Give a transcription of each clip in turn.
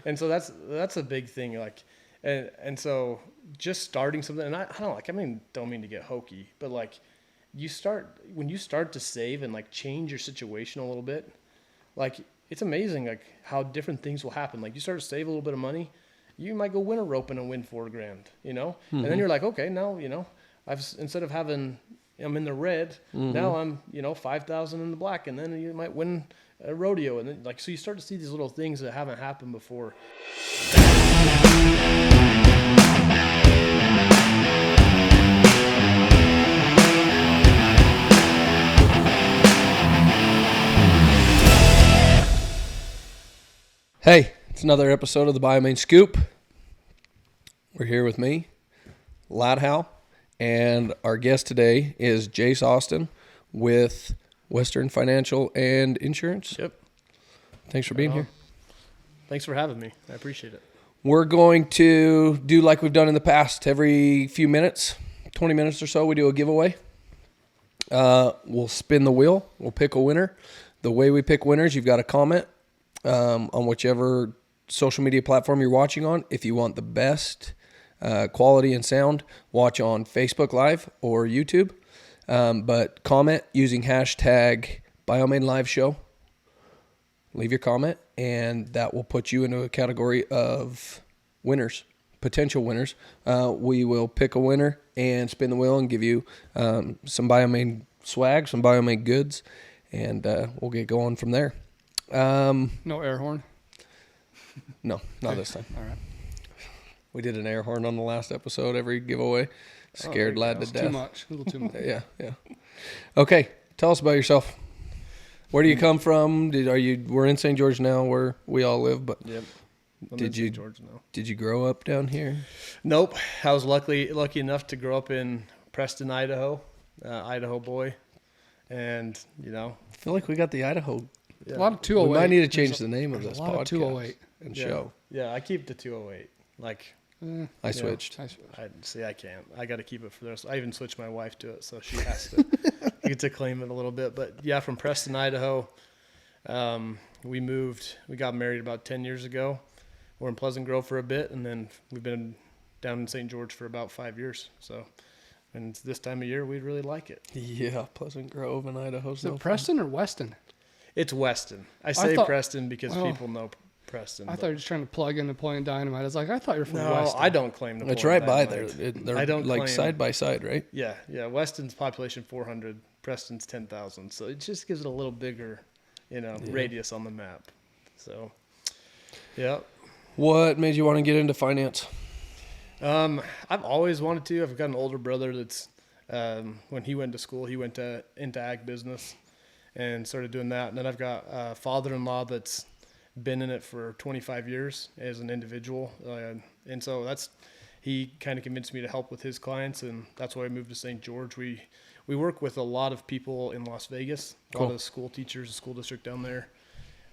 And so that's a big thing. Like, and so just starting something, and I don't mean to get hokey, but like when you start to save and like change your situation a little bit, like it's amazing like how different things will happen. Like you start to save a little bit of money, you might go winter roping and win $4,000, and then you're like, okay, now, instead of I'm in the red, now I'm, 5,000 in the black, and then you might win a rodeo. And then like, so you start to see these little things that haven't happened before. Hey, it's another episode of the BioMane Scoop. We're here with me, Lad Hal, and our guest today is Jace Austin with Western Financial and Insurance. Yep. Thanks for being here. Thanks for having me. I appreciate it. We're going to do like we've done in the past. Every few minutes, 20 minutes or so, we do a giveaway. We'll spin the wheel. We'll pick a winner. The way we pick winners, you've got to comment on whichever social media platform you're watching on. If you want the best quality and sound, watch on Facebook Live or YouTube. But comment using hashtag BioMane Live Show. Leave your comment, and that will put you into a category of winners, potential winners. We will pick a winner and spin the wheel and give you some BioMane swag, some BioMane goods, and we'll get going from there. No air horn? No, not this time. All right. We did an air horn on the last episode, every giveaway. Scared Lad to death. Too much. A little too much. Yeah. Okay, tell us about yourself. Where do you come from? We're in St. George now, where we all live, but Yep. Did you grow up down here? Nope. I was lucky enough to grow up in Preston, Idaho, Idaho boy, and I feel like we got the Idaho. Yeah. A lot of 208. We might need to change the name of There's this a lot of podcast 208 and Yeah. show. Yeah, I keep the 208. Like, I switched. I can't. I got to keep it for the rest. I even switched my wife to it, so she has to get to claim it a little bit. But yeah, from Preston, Idaho, we moved. We got married about 10 years ago. We're in Pleasant Grove for a bit, and then we've been down in St. George for about 5 years. So, and this time of year, we really like it. Yeah, Pleasant Grove in Idaho. Is it Preston or Weston? It's Weston. I say Preston because people know Preston. I thought you were just trying to plug in Napoleon Dynamite. I was like, I thought you were from Weston. No, I don't claim Napoleon It's right by Dynamite. there. They're I don't like claim, side by side, right? Yeah. Weston's population 400, Preston's 10,000. So it just gives it a little bigger, radius on the map. So, yeah. What made you want to get into finance? I've always wanted to. I've got an older brother that's when he went to school, he went into ag business and started doing that. And then I've got a father-in-law that's been in it for 25 years as an individual. And so he kind of convinced me to help with his clients, and that's why I moved to St. George. We work with a lot of people in Las Vegas, a lot of school teachers, the school district down there.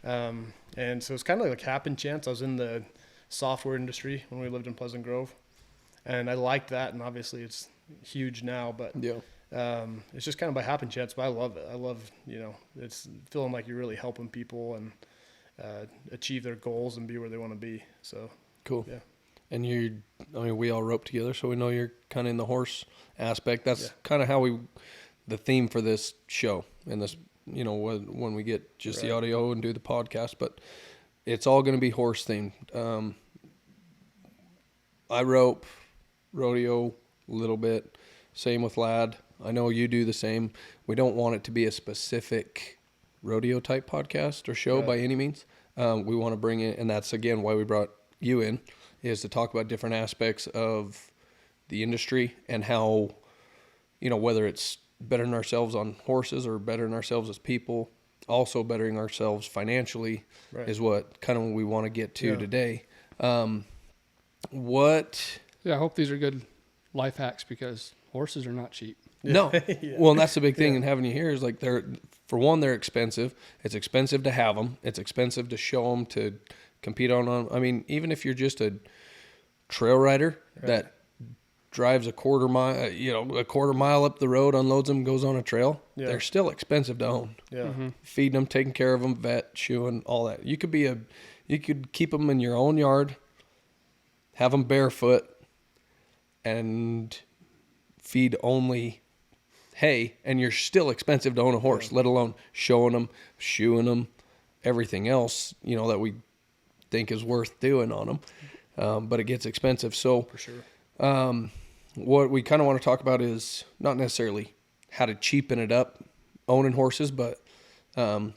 And so it's kind of like happen chance. I was in the software industry when we lived in Pleasant Grove, and I liked that, and obviously it's huge now, but it's just kind of by happen chance, but I love it. I love, it's feeling like you're really helping people and achieve their goals and be where they want to be. So cool. Yeah. And we all rope together, so we know you're kind of in the horse aspect. That's kind of how the theme for this show and this, when we get just the audio and do the podcast, but it's all going to be horse themed. I rope, rodeo a little bit. Same with Lad. I know you do the same. We don't want it to be a specific rodeo type podcast or show by any means. We want to bring in, and that's again why we brought you in, is to talk about different aspects of the industry and how, whether it's bettering ourselves on horses or bettering ourselves as people, also bettering ourselves financially is what kind of we want to get to today. I hope these are good life hacks because horses are not cheap. No. Well, and that's the big thing in having you here is like they're expensive. It's expensive to have them. It's expensive to show them, to compete on them. I mean, even if you're just a trail rider that drives a quarter mile up the road, unloads them, goes on a trail, they're still expensive to own. Yeah. Feeding them, taking care of them, vet, shoeing, all that. You could be You could keep them in your own yard, have them barefoot, and feed only hay, and you're still expensive to own a horse, let alone showing them, shoeing them, everything else, that we think is worth doing on them. But it gets expensive. So For sure. What we kind of want to talk about is not necessarily how to cheapen it up owning horses, but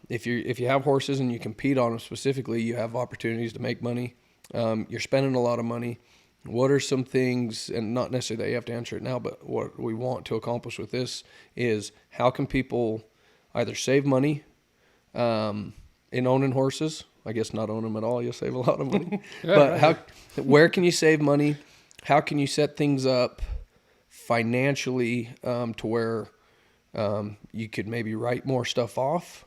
if you have horses and you compete on them specifically, you have opportunities to make money. You're spending a lot of money. What are some things, and not necessarily that you have to answer it now, but what we want to accomplish with this is how can people either save money in owning horses? I guess not own them at all, you'll save a lot of money. But where can you save money? How can you set things up financially to where you could maybe write more stuff off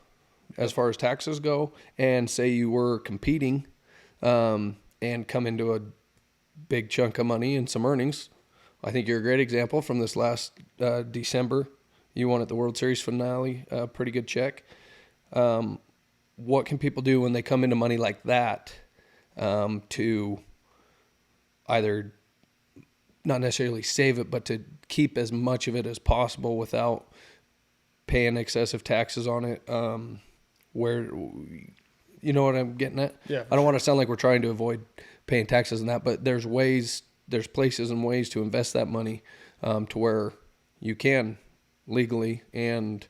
as far as taxes go, and say you were competing and come into a big chunk of money and some earnings. I think you're a great example from this last December. You won at the World Series finale, pretty good check. What can people do when they come into money like that to either not necessarily save it, but to keep as much of it as possible without paying excessive taxes on it? Where, you know what I'm getting at? Yeah. I don't want to sound like we're trying to avoid paying taxes and that, but there's places and ways to invest that money to where you can legally and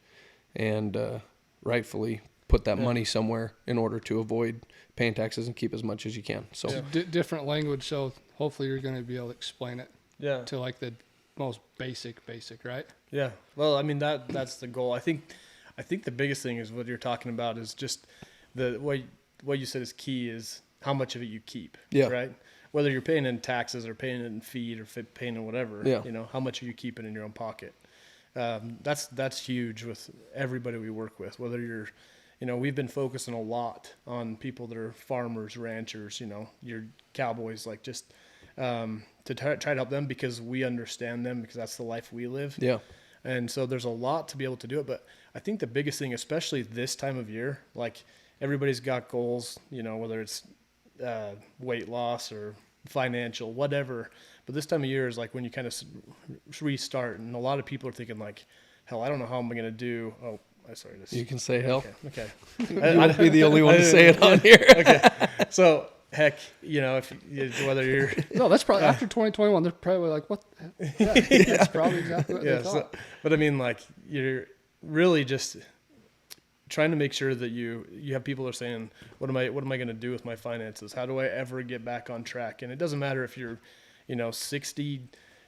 rightfully put that money somewhere in order to avoid paying taxes and keep as much as you can. So Different language, so hopefully you're going to be able to explain it Yeah. to like the most basic, right? Yeah. Well, I mean, that's the goal. I think the biggest thing is what you're talking about is just what you said is key is how much of it you keep. Yeah. Right. Whether you're paying in taxes or paying it in feed or paying in whatever, how much are you keeping in your own pocket? That's huge with everybody we work with, whether you're, we've been focusing a lot on people that are farmers, ranchers, your cowboys, like just, to try to help them because we understand them because that's the life we live. yeah, And so there's a lot to be able to do it. But I think the biggest thing, especially this time of year, like everybody's got goals, whether it's weight loss or financial, whatever. But this time of year is like when you kind of restart. And a lot of people are thinking like, hell, I don't know how I'm going to do. Oh, I'm sorry. you can say hell. Okay. You won't be the only one to say it on here. Okay. So heck, whether you're No, that's probably after 2021. They're probably like, what? Yeah, that's probably exactly what they thought. But I mean, like you're really just trying to make sure that you have people that are saying, what am I going to do with my finances? How do I ever get back on track? And it doesn't matter if you're, 60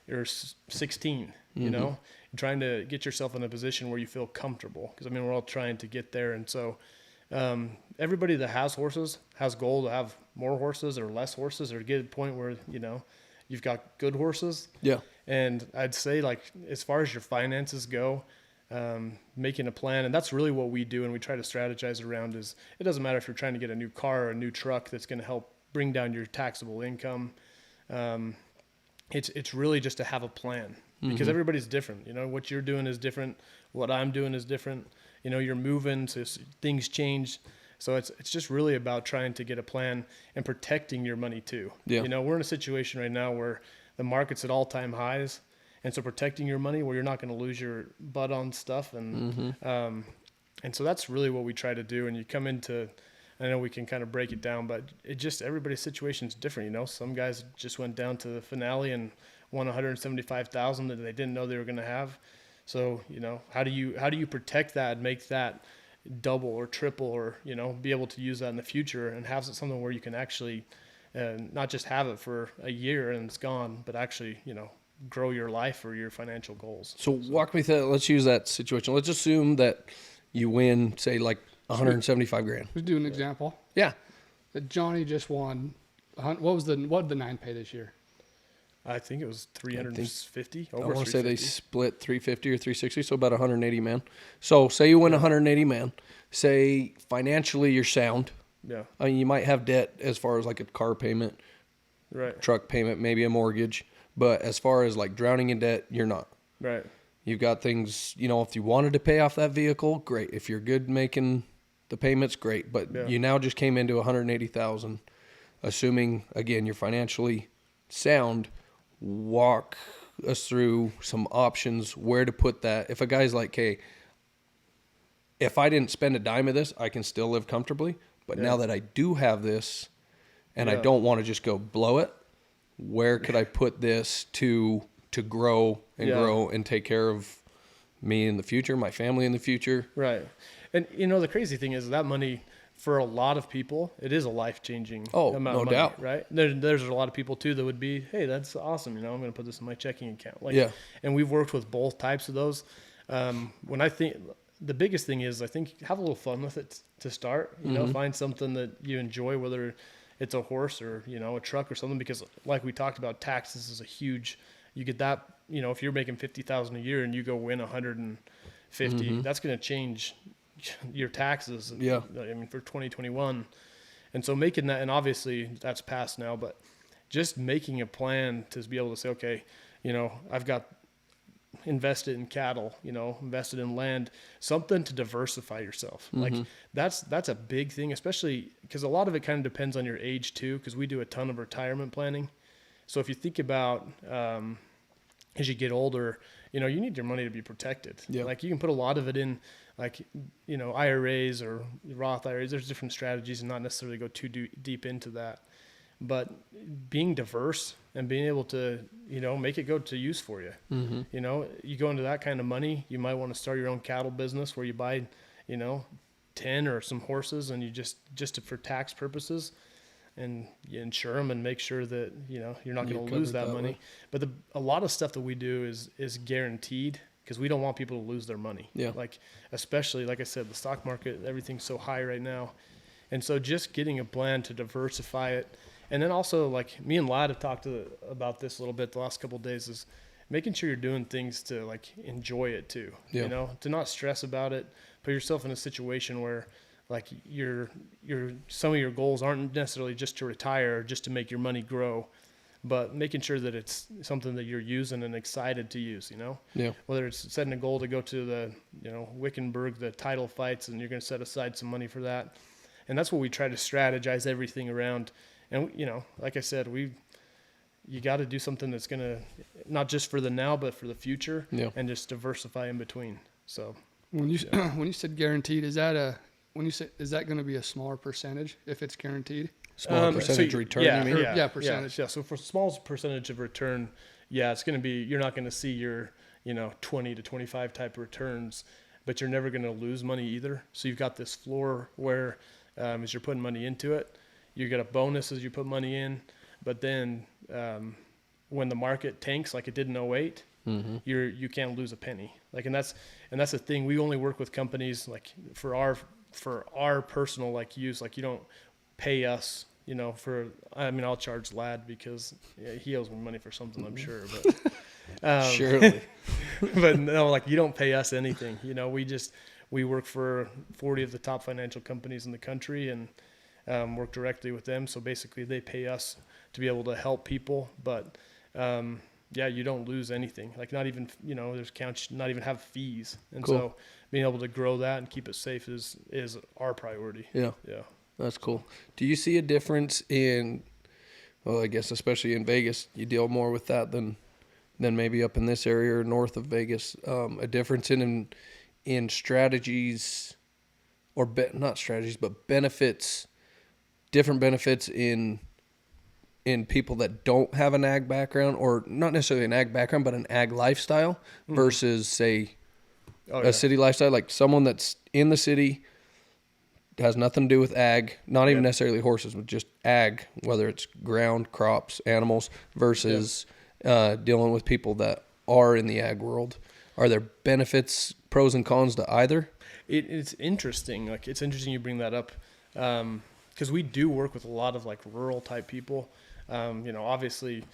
or 16, trying to get yourself in a position where you feel comfortable. Because I mean, we're all trying to get there. And so everybody that has horses has goal to have more horses or less horses, or get to a point where, you've got good horses. Yeah. And I'd say, like, as far as your finances go, making a plan, and that's really what we do and we try to strategize around is it doesn't matter if you're trying to get a new car or a new truck that's going to help bring down your taxable income. It's really just to have a plan because everybody's different. What you're doing is different. What I'm doing is different. You're moving, so things change. So it's just really about trying to get a plan and protecting your money too. Yeah. We're in a situation right now where the market's at all-time highs. And so protecting your money where you're not going to lose your butt on stuff. And so that's really what we try to do. And you come into, I know we can kind of break it down, but everybody's situation is different. Some guys just went down to the finale and won $175,000 that they didn't know they were going to have. So, how do you protect that and make that double or triple or, be able to use that in the future and have something where you can actually not just have it for a year and it's gone, but actually, grow your life or your financial goals. So walk me through. Let's use that situation. Let's assume that you win, say, like 175 grand. Let's do an example. Yeah. That Johnny just won. What did the 9 pay this year? I think it was 350. I want to say they split 350 or 360, so about 180 man. So say you win 180 man. Say financially you're sound. Yeah. I mean, you might have debt as far as like a car payment, right, truck payment, maybe a mortgage. But as far as like drowning in debt, you're not. Right. You've got things, if you wanted to pay off that vehicle, great. If you're good making The payment's great, but Yeah. you now just came into 180,000. Assuming again you're financially sound, walk us through some options where to put that. If a guy's like, "Hey, if I didn't spend a dime of this, I can still live comfortably, but now that I do have this and I don't want to just go blow it, where could I put this to grow and take care of me in the future, my family in the future?" Right. And the crazy thing is that money for a lot of people, it is a life-changing amount no of money, doubt. right? There's a lot of people too that would be, hey, that's awesome. I'm going to put this in my checking account. And we've worked with both types of those. When I think the biggest thing is, I think have a little fun with it to start, find something that you enjoy, whether it's a horse or, a truck or something, because like we talked about, taxes is a huge, you get that, if you're making 50,000 a year and you go win 150, that's going to change your taxes. Yeah. I mean, for 2021. And so making that, and obviously that's past now, but just making a plan to be able to say, okay, I've got invested in cattle, invested in land, something to diversify yourself. Like that's a big thing, especially because a lot of it kind of depends on your age too, because we do a ton of retirement planning. So if you think about, as you get older, you need your money to be protected. Yeah. Like you can put a lot of it in, like, IRAs or Roth IRAs. There's different strategies, and not necessarily go too deep into that. But being diverse and being able to, make it go to use for you. You go into that kind of money, you might want to start your own cattle business where you buy, 10 or some horses, and you just for tax purposes, and you insure them and make sure that, you're not going to lose that money. Way. But a lot of stuff that we do is guaranteed, because we don't want people to lose their money. Yeah. Like, especially, like I said, the stock market, everything's so high right now. And so just getting a plan to diversify it. And then also, like, me and Ladd have talked about this a little bit the last couple of days, is making sure you're doing things to, like, enjoy it too. Yeah. To not stress about it. Put yourself in a situation where, like, some of your goals aren't necessarily just to retire or just to make your money grow, but making sure that it's something that you're using and excited to use, Yeah. Whether it's setting a goal to go to the, Wickenburg, the title fights, and you're going to set aside some money for that. And that's what we try to strategize everything around. And, like I said, you got to do something that's going to, not just for the now, but for the future, and just diversify in between. So when you said guaranteed, is that going to be a smaller percentage if it's guaranteed? Smaller percentage return, yeah, you mean? Yeah, percentage. Yeah. So for small percentage of return, it's going to be, you're not going to see your, 20 to 25 type returns, but you're never going to lose money either. So you've got this floor where, as you're putting money into it, you get a bonus as you put money in, but then when the market tanks like it did in 08, you can't lose a penny. Like, and that's the thing. We only work with companies, like, for our personal, like, use. Like, you don't pay us, I'll charge Ladd because he owes me money for something, I'm sure, but Surely. but no, like, you don't pay us anything. We work for 40 of the top financial companies in the country, and work directly with them. So basically they pay us to be able to help people, but you don't lose anything. Like, not even, there's accounts not even have fees. And Cool. So being able to grow that and keep it safe is our priority. Yeah. Yeah. That's cool. Do you see a difference in, well, I guess especially in Vegas, you deal more with that than maybe up in this area or north of Vegas, a difference in strategies, or not strategies, but benefits, different benefits in people that don't have an ag background, or not necessarily an ag background, but an ag lifestyle versus, say, a city lifestyle? Like someone that's in the city, has nothing to do with ag, not even necessarily horses, but just ag, whether it's ground, crops, animals, versus dealing with people that are in the ag world. Are there benefits, pros and cons to either? It's interesting. Like, it's interesting you bring that up, because we do work with a lot of, like, rural type people. Obviously,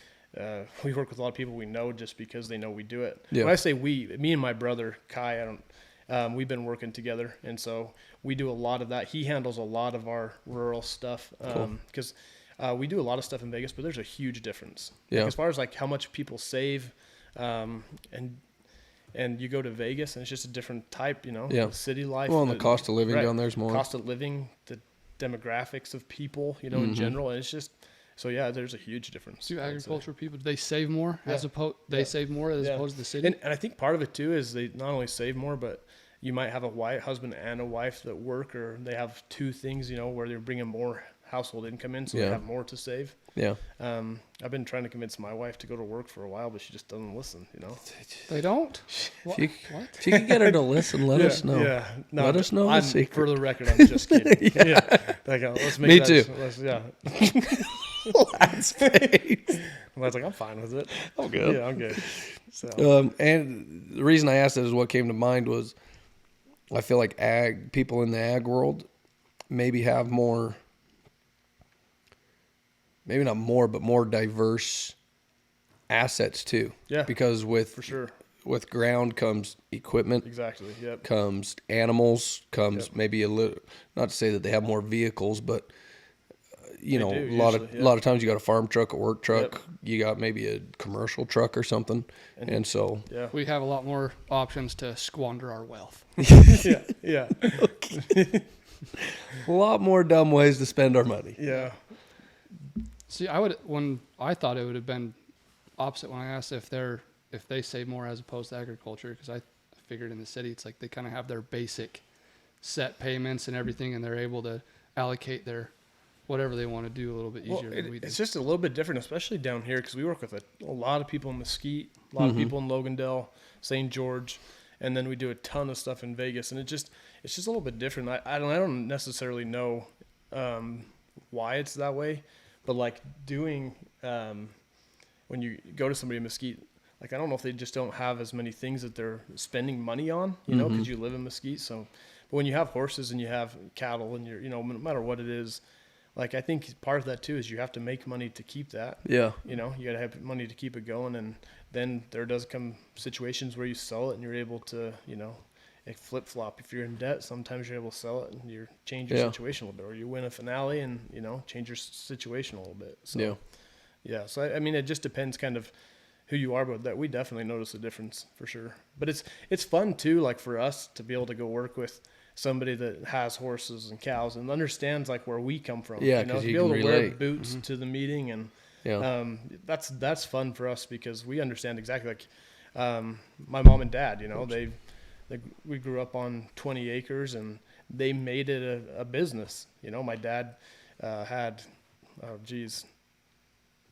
we work with a lot of people we know just because they know we do it. Yeah. When I say we, me and my brother Kai, we've been working together, and so we do a lot of that. He handles a lot of our rural stuff, because we do a lot of stuff in Vegas, but there's a huge difference. Yeah. Like, as far as, like, how much people save, and and you go to Vegas and it's just a different type, you know, Yeah. the city life. Well, and the cost of living right, down there's more. cost of living, the demographics of people, you know, in general. And it's just, so yeah, there's a huge difference. Do I'd say. agriculture people, do they save more as Yeah. opposed Yeah. save more as Yeah. opposed to the city? And I think part of it too is they not only save more, but you might have a husband and a wife that work, or they have two things, you know, where they're bringing more household income in, so Yeah. they have more to save. Yeah. I've been trying to convince my wife to go to work for a while, but she just doesn't listen, you know. They don't? What? If you, What? if you can get her to listen, let us know. Yeah, no, Let us know the secret. For the record, I'm just kidding. yeah. Like, let's make Me that, too. Yeah. Last face. I was like, I'm fine with it. I'm good. Yeah, I'm good. So And the reason I asked that is what came to mind was I feel like people in the ag world maybe have more, maybe not more, but more diverse assets too. Yeah, Because for sure. with ground comes equipment, Exactly. Yep. comes animals, comes Yep. maybe a little, not to say that they have more vehicles, but you They know, do, a lot usually, of time you got a farm truck, a work truck, Yep. you got maybe a commercial truck or something. And so Yeah. We have a lot more options to squander our wealth. yeah. Yeah. a lot more dumb ways to spend our money. Yeah. See, I thought it would have been opposite when I asked if they save more as opposed to agriculture, because I figured in the city it's like they kind of have their basic set payments and everything, and they're able to allocate their whatever they want to do a little bit easier than we do. It's just a little bit different, especially down here, because we work with a lot of people in Mesquite, a lot of people in Logandale, St. George, and then we do a ton of stuff in Vegas, and it's just a little bit different. I don't necessarily know why it's that way, but like doing when you go to somebody in Mesquite, like I don't know if they just don't have as many things that they're spending money on, you know, because you live in Mesquite. So, but when you have horses and you have cattle and you're, you know, no matter what it is. Like, I think part of that, too, is you have to make money to keep that. Yeah. You know, you got to have money to keep it going. And then there does come situations where you sell it and you're able to, you know, flip-flop. If you're in debt, sometimes you're able to sell it and you change your situation a little bit. Or you win a finale and, you know, change your situation a little bit. So, yeah. So, I mean, it just depends kind of who you are. But that we definitely notice a difference for sure. But it's fun, too, like for us to be able to go work with somebody that has horses and cows and understands like where we come from. Yeah, you know, to be you able can to wear relate. boots to the meeting, and that's fun for us because we understand exactly. Like my mom and dad, you know, we grew up on 20 acres and they made it a business. You know, my dad had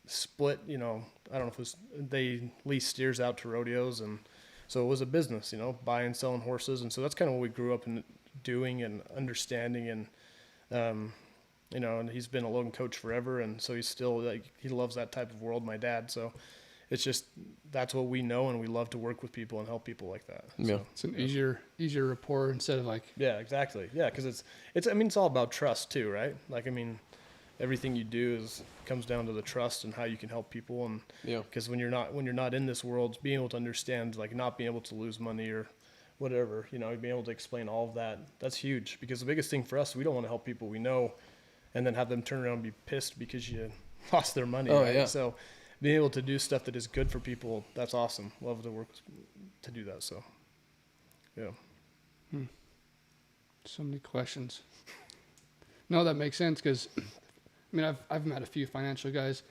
split. You know, I don't know if it was, they leased steers out to rodeos, and so it was a business. You know, buying and selling horses, and so that's kind of what we grew up in doing and understanding. And you know, and he's been a Logan coach forever, and so he's still like, he loves that type of world, my dad. So it's just, that's what we know, and we love to work with people and help people like that. Yeah. So, It's an easier rapport instead of like, yeah, exactly. Yeah, because I mean, it's all about trust too, right? Like, I mean, everything you do comes down to the trust and how you can help people. And because when you're not in this world, being able to understand, like not being able to lose money or whatever, you know, being able to explain all of that, that's huge. Because the biggest thing for us, we don't want to help people we know and then have them turn around and be pissed because you lost their money. Oh, right? yeah. So being able to do stuff that is good for people, that's awesome. Love to work to do that. So, yeah. so many questions. No, that makes sense because, I mean, I've met a few financial guys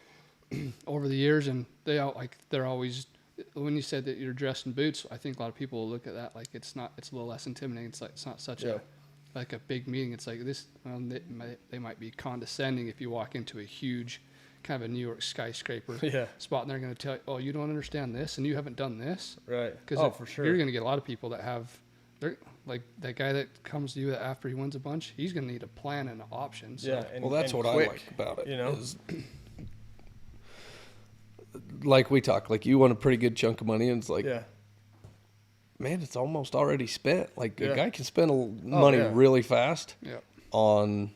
over the years, and they're always, when you said that you're dressed in boots, I think a lot of people will look at that like it's a little less intimidating. It's like, it's not such a big meeting. It's like this, they might be condescending if you walk into a huge kind of a New York skyscraper spot, and they're going to tell you, oh, you don't understand this and you haven't done this. Right. Because for sure. You're going to get a lot of people that they're like that guy that comes to you after he wins a bunch, he's going to need a plan and options. So. Yeah. And, Well, that's and what quick, I like about it. you know? Is, like we talked, like you won a pretty good chunk of money, and it's like, man, it's almost already spent. Like a guy can spend money really fast on,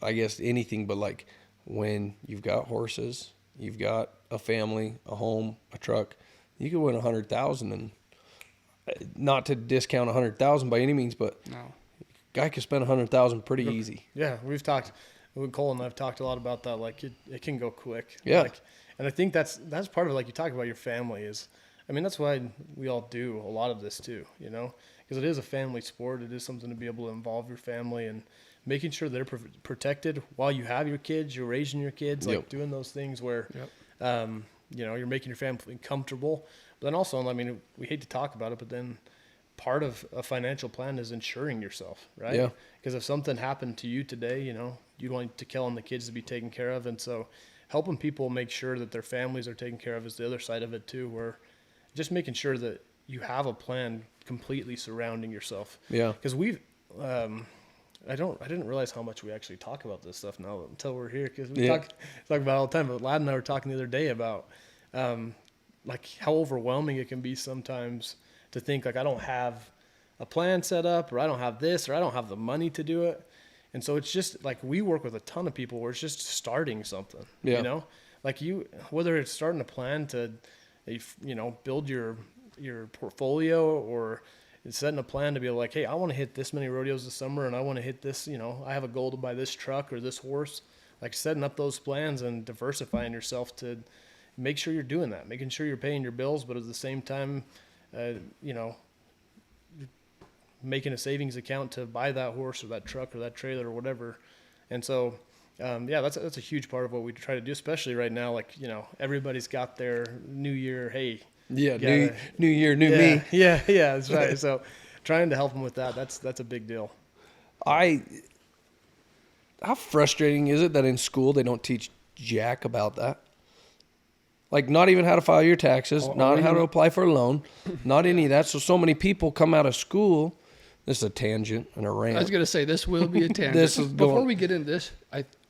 I guess, anything, but like when you've got horses, you've got a family, a home, a truck, you can win 100,000, and not to discount 100,000 by any means, but guy can spend 100,000 pretty easy. Yeah, Cole and I've talked a lot about that. Like it can go quick. Yeah. Like, and I think that's part of it. Like you talk about your family is, I mean, that's why we all do a lot of this too, you know, because it is a family sport. It is something to be able to involve your family and making sure they're protected while you have your kids, you're raising your kids, like doing those things where, you know, you're making your family comfortable. But then also, I mean, we hate to talk about it, but then part of a financial plan is insuring yourself, right? Yeah. Because if something happened to you today, you know, you want to kill on the kids to be taken care of. And so helping people make sure that their families are taken care of is the other side of it too, where just making sure that you have a plan completely surrounding yourself. Yeah. Because we've, I didn't realize how much we actually talk about this stuff now until we're here. Because we talk about it all the time. But Lad and I were talking the other day about, like how overwhelming it can be sometimes to think like I don't have a plan set up, or I don't have this, or I don't have the money to do it. And so it's just like we work with a ton of people where it's just starting something, you know, like whether it's starting a plan to, you know, build your portfolio, or setting a plan to be like, hey, I want to hit this many rodeos this summer, and I want to hit this, you know, I have a goal to buy this truck or this horse. Like setting up those plans and diversifying yourself to make sure you're doing that, making sure you're paying your bills, but at the same time, you know, making a savings account to buy that horse or that truck or that trailer or whatever. And so, that's a huge part of what we try to do, especially right now. Like, you know, everybody's got their new year. Hey, new year, new me. Yeah, that's right. So trying to help them with that, that's a big deal. How frustrating is it that in school they don't teach jack about that? Like, not even how to file your taxes, not how to apply for a loan, not any of that. So many people come out of school. This is a tangent and a rant. I was gonna say this will be a tangent. Before we get into this,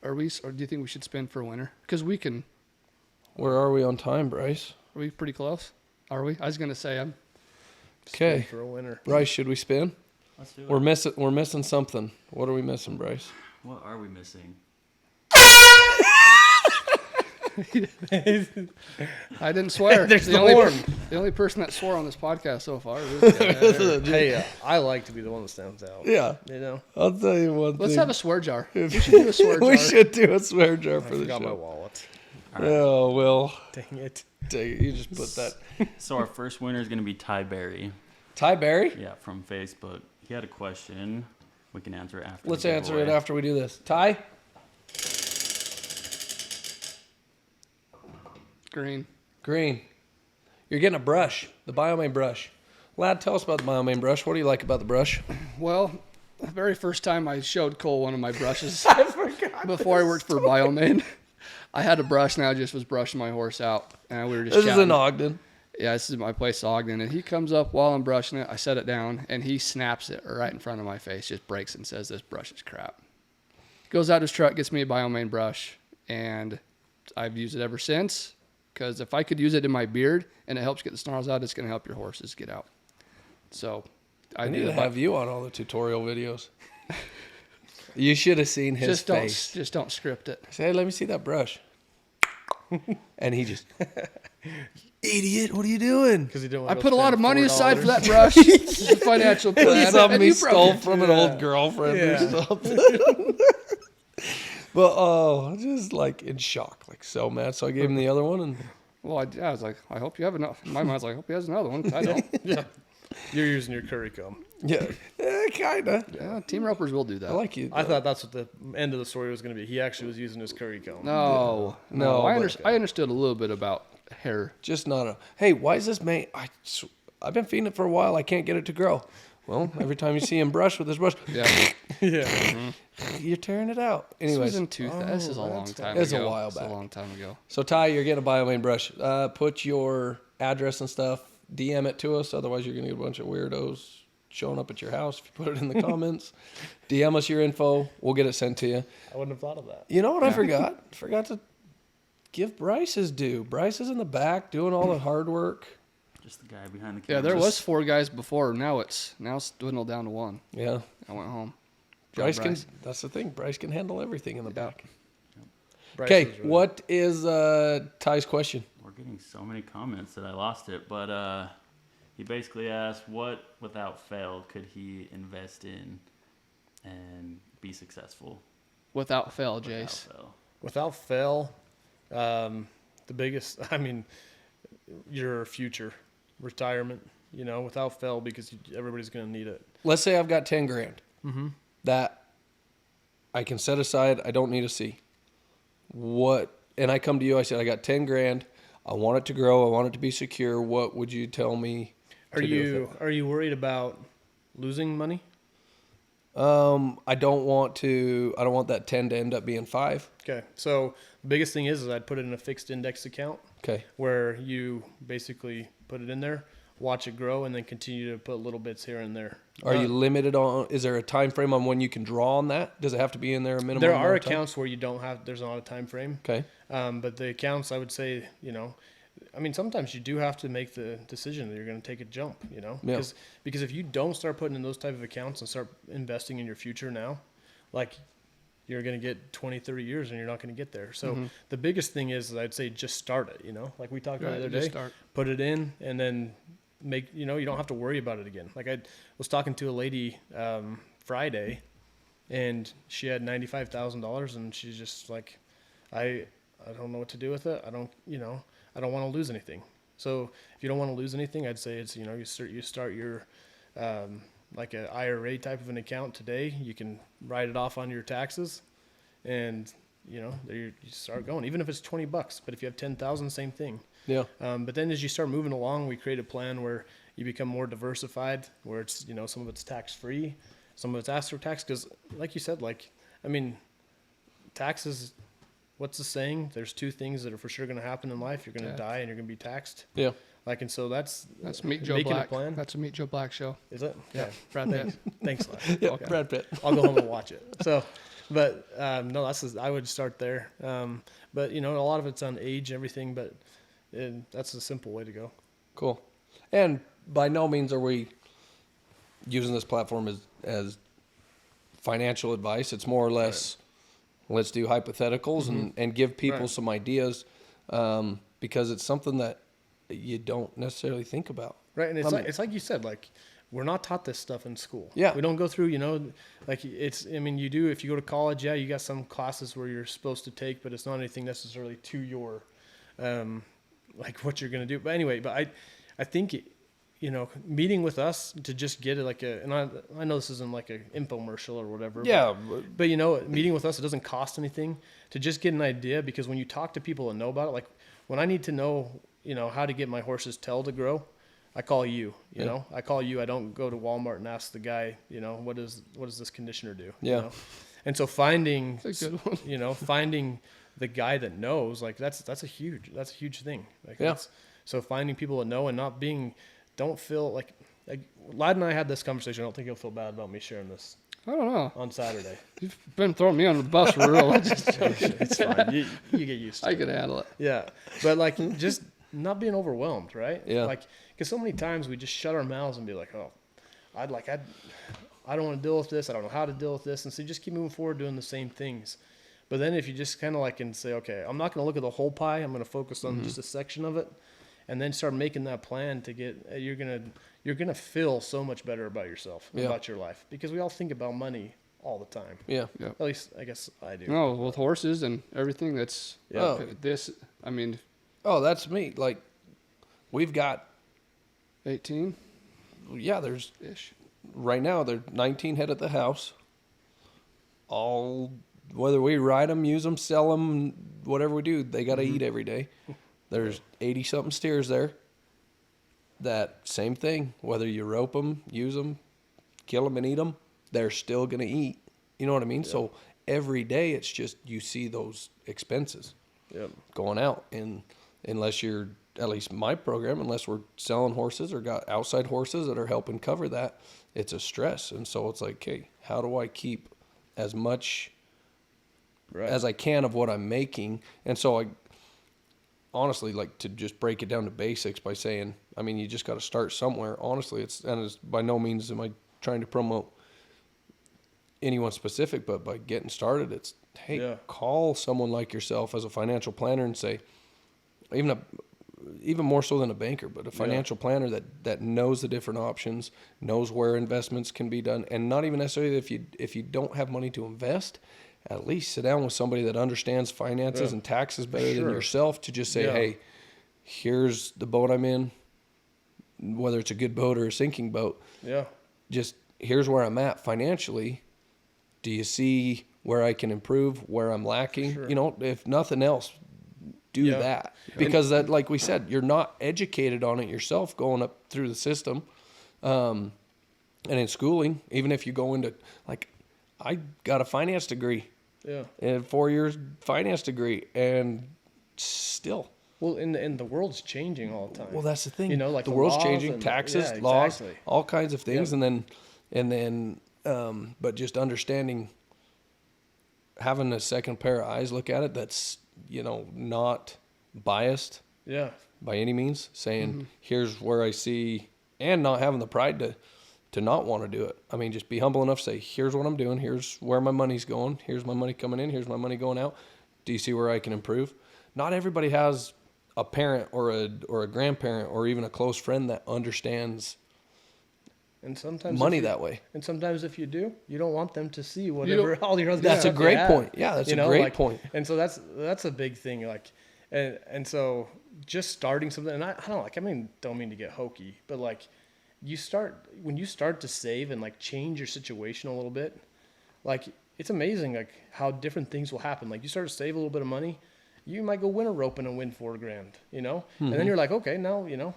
or do you think we should spin for a winner? Because we can. Where are we on time, Bryce? Are we pretty close? Are we? I was gonna say I'm. Okay. For a winner. Bryce, should we spin? Let's do it. We're missing something. What are we missing, Bryce? What are we missing? I didn't swear. There's the horn. The only person that swore on this podcast so far. Hey, I like to be the one that stands out. Yeah. You know? I'll tell you one thing. Let's have a swear jar. We should do a swear jar. We should do a swear jar for I the forgot my show. wallet. All right. Oh, well. Dang it. You just put that. So our first winner is going to be Ty Berry. Ty Berry? Yeah, from Facebook. He had a question. We can answer it after. Let's the answer it giveaway. after we do this. Ty? Green. Green. You're getting a brush, the BioMane brush. Lad, tell us about the BioMane brush. What do you like about the brush? Well, the very first time I showed Cole one of my brushes before I worked for BioMane, I had a brush and I just was brushing my horse out. And we were just This chatting. is in Ogden. Yeah, this is my place, Ogden. And he comes up while I'm brushing it. I set it down, and he snaps it right in front of my face, just breaks it and says, "This brush is crap." Goes out his truck, gets me a BioMane brush, and I've used it ever since. Because if I could use it in my beard and it helps get the snarls out, it's going to help your horses get out. So I need to have you on all the tutorial videos. You should have seen his face. Just don't script it. I said, hey, let me see that brush. And he just, idiot, what are you doing? Because you don't. I put a lot of money aside for that brush. It's a financial plan. Something And he you broke stole it. from an old girlfriend or something. But just like in shock, like so mad. So I gave him the other one, and Well, I was like, I hope you have enough. In my mind's like, I hope he has another one. I don't. Yeah. You're using your curry comb. yeah, kinda. Yeah, team ropers will do that. I like you. I thought that's what the end of the story was going to be. He actually was using his curry comb. No. I understood a little bit about hair. Just not a. Hey, why is this mane? I've been feeding it for a while. I can't get it to grow. Well, every time you see him brush with his brush, Yeah. Yeah. you're tearing it out. This Anyways, was in this is a long time ago. It's a while It's back. a long time ago. so Ty, you're getting a BioMane brush. Put your address and stuff. DM it to us. Otherwise, you're gonna get a bunch of weirdos showing up at your house if you put it in the comments. DM us your info. We'll get it sent to you. I wouldn't have thought of that. You know what I forgot? Forgot to give Bryce his due. Bryce is in the back doing all the hard work. Just the guy behind the camera. Yeah, there was 4 guys before. Now it's dwindled down to 1. Yeah. I went home. Bryce can. That's the thing. Bryce can handle everything in the back. Bryce Okay, was really- what is Ty's question? We're getting so many comments that I lost it, but he basically asked, what without fail could he invest in and be successful? Without fail, Without Jace. fail. Without fail, the biggest, I mean, your future. retirement, without fail, because everybody's going to need it. Let's say I've got 10 grand that I can set aside. I don't need to see and I come to you. I said, I got 10 grand. I want it to grow. I want it to be secure. What would you tell me to do with it? Are you worried about losing money? I don't want that 10 to end up being 5. Okay. So the biggest thing is I'd put it in a fixed index account. Okay. Where you basically put it in there, watch it grow, and then continue to put little bits here and there. Are you limited on, is there a time frame on when you can draw on that? Does it have to be in there a minimum? There are accounts where there's not a time frame. Okay. But the accounts, I would say, sometimes you do have to make the decision that you're going to take a jump, because if you don't start putting in those type of accounts and start investing in your future now, like you're going to get 20, 30 years and you're not going to get there. So the biggest thing is I'd say just start it, like we talked about the other day, put it in and then you don't have to worry about it again. Like I was talking to a lady Friday and she had $95,000 and she's just like, I don't know what to do with it. I don't want to lose anything. So if you don't want to lose anything, I'd say it's, you start your, like an IRA type of an account today. You can write it off on your taxes and, you start going, even if it's $20, but if you have 10,000, same thing. Yeah. But then as you start moving along, we create a plan where you become more diversified, where it's, some of it's tax free, some of it's after tax. Cause like you said, taxes, what's the saying? There's 2 things that are for sure going to happen in life. You're going to die and you're going to be taxed. Yeah. And so that's Meet Joe making Black. a plan. That's a Meet Joe Black show. Is it? Yeah. Brad Pitt. Thanks. Larry. Yeah. Okay. Brad Pitt. I'll go home and watch it. So, but no, I would start there. But a lot of it's on age, everything, but that's a simple way to go. Cool. And by no means are we using this platform as financial advice. It's more or less, let's do hypotheticals and give people some ideas, because it's something that you don't necessarily think about. Right. And it's like you said, we're not taught this stuff in school. Yeah. We don't go through, you do, if you go to college, you got some classes where you're supposed to take, but it's not anything necessarily to your, what you're going to do. But anyway, I think, meeting with us to just get it and I know this isn't like an infomercial or whatever. Yeah. But meeting with us, it doesn't cost anything to just get an idea, because when you talk to people and know about it, when I need to know, how to get my horse's tail to grow, I call you, I call you. I don't go to Walmart and ask the guy, what does this conditioner do? Yeah. And so finding, That's a good one. finding the guy that knows, that's a huge thing. So finding people that know and don't feel like Ladd and I had this conversation. I don't think you'll feel bad about me sharing this I don't know. on Saturday. You've been throwing me on the bus for real. It's fine. You get used to it. I could handle it. Yeah. But just not being overwhelmed, right? Yeah. Because so many times we just shut our mouths and be like, oh, I don't want to deal with this. I don't know how to deal with this. And so you just keep moving forward doing the same things. But then if you just kind of can say, okay, I'm not going to look at the whole pie. I'm going to focus on just a section of it, and then start making that plan to get, you're going to feel so much better about yourself, about your life, because we all think about money all the time. Yeah. At least I guess I do. No, with horses and everything, that's this. I mean, Oh, that's me. We've got, 18 there's ish. right now there's 19 head at the house. All, whether we ride them, use them, sell them, whatever we do, they got to eat every day. There's 80 something steers there. That same thing, whether you rope them, use them, kill them and eat them, they're still going to eat. You know what I mean? Yeah. So every day it's just, you see those expenses going out. And unless you're, at least my program, unless we're selling horses or got outside horses that are helping cover that, it's a stress. And so it's like, okay, how do I keep as much as I can of what I'm making? And so I honestly like to just break it down to basics by saying, I mean, you just got to start somewhere. Honestly, it's by no means am I trying to promote anyone specific, but by getting started, it's, hey, call someone like yourself as a financial planner and say, even more so than a banker, but a financial planner that knows the different options, knows where investments can be done, and not even necessarily if you don't have money to invest, at least sit down with somebody that understands finances and taxes better than yourself to just say, hey, here's the boat I'm in. whether it's a good boat or a sinking boat. Yeah. Just here's where I'm at financially. Do you see where I can improve, where I'm lacking? Sure. You know, if nothing else, do Yeah. that. Because that, like we said, you're not educated on it yourself going up through the system. And in schooling, even if you go into, like, I got a finance degree. Yeah. And 4 years finance degree, and still. Well, and the world's changing all the time. Well, that's the thing. You know, like the the world's laws changing, and- taxes, yeah, laws, exactly. all kinds of things, Yep. and then, but just understanding, having a second pair of eyes look at it. That's, you know, not biased Yeah. by any means. Saying here's where I see, and not having the pride to not want to do it. I mean, just be humble enough to say, here's what I'm doing. Here's where my money's going. Here's my money coming in. Here's my money going out. Do you see where I can improve? Not everybody has a parent or a grandparent or even a close friend that understands And sometimes money if you- that way. And sometimes if you do, you don't want them to see whatever all your other That's a stuff you great have, point. Yeah, that's you a know, great like- point. And so that's a big thing. Like, and so just starting something, and I don't like. I mean, don't mean to get hokey, but like, when you start to save and like change your situation a little bit, like it's amazing like how different things will happen. Like you start to save a little bit of money, you might go winter roping and win $4,000, you know, and then you're like, okay, now you know,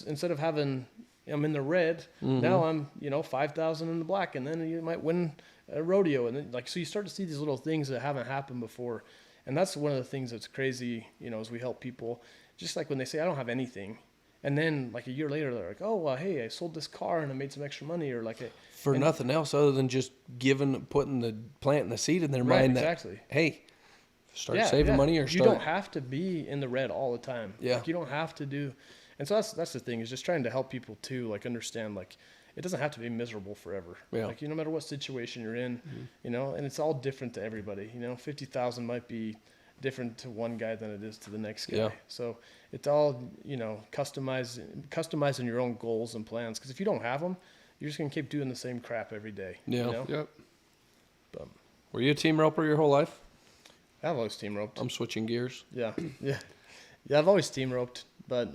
instead of having I'm in the red, now I'm 5,000 in the black, and then you might win a rodeo, and then like so you start to see these little things that haven't happened before, and that's one of the things that's crazy, as we help people, just like when they say I don't have anything. And then, like a year later, they're like, "Oh, well, hey, I sold this car and I made some extra money," or like, For nothing else other than just planting the seed in their right, mind exactly. that, hey, start saving money or you start. don't have to be in the red all the time. Yeah. Like, you don't have to do. And so that's the thing is just trying to help people too, like understand like it doesn't have to be miserable forever. Yeah. Like no matter what situation you're in, and it's all different to everybody. 50,000 might be different to one guy than it is to the next guy. Yeah. So it's all, customizing your own goals and plans. Because if you don't have them, you're just going to keep doing the same crap every day. Yeah. Yep. But Were you a team roper your whole life? I've always team roped. I'm switching gears. Yeah. Yeah. Yeah, I've always team roped. But